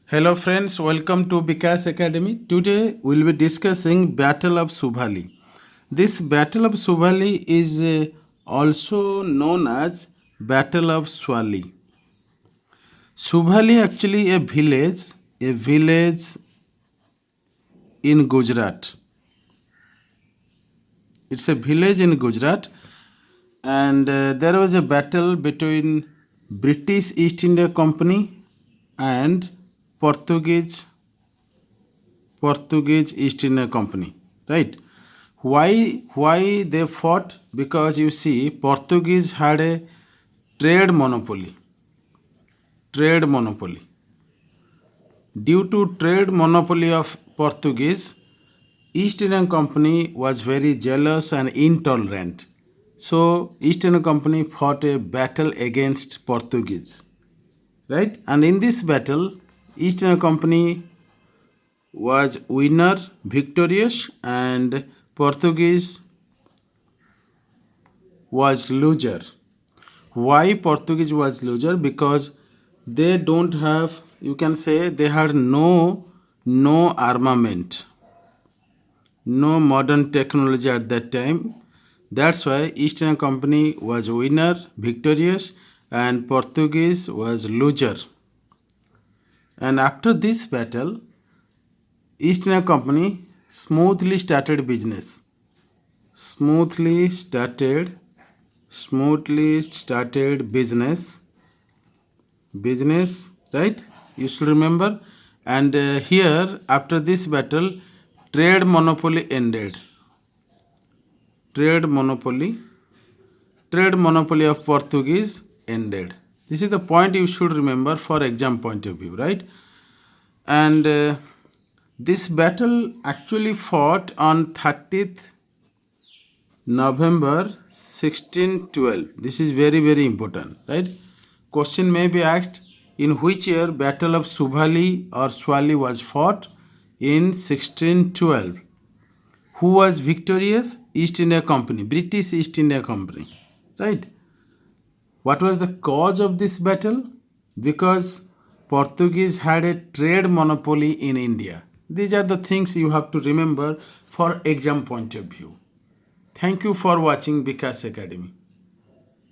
Hello friends, welcome to Vikas Academy. Today we'll be discussing Battle of Subhali. This Battle of Subhali is also known as Battle of Swali. Subhali actually a village in Gujarat. It's a village in Gujarat, and there was a battle between British East India Company and Portuguese Portuguese East India Company, right? Why they fought? Because you see, Portuguese had a trade monopoly. Trade monopoly. Due to trade monopoly of Portuguese, East Indian Company was very jealous and intolerant. So East Indian Company fought a battle against Portuguese, right? And in this battle, East Indian Company was winner, victorious, and Portuguese was loser. Why Portuguese was loser? Because they don't have, you can say, they had no armament, no modern technology at that time. That's why Eastern Company was winner, victorious, and Portuguese was loser. And after this battle, East India Company smoothly started business. Smoothly started business, right? You should remember. And here, after this battle, trade monopoly ended. Trade monopoly, trade monopoly of Portuguese ended. This is the point you should remember for exam point of view, right? And this battle actually fought on 30th November 1612. This is very important, right? Question may be asked, in which year Battle of Subhali or Swali was fought? In 1612. Who was victorious? East India Company, British East India Company, right? What was the cause of this battle? Because Portuguese had a trade monopoly in India. These are the things you have to remember for exam point of view. Thank you for watching Vikas Academy.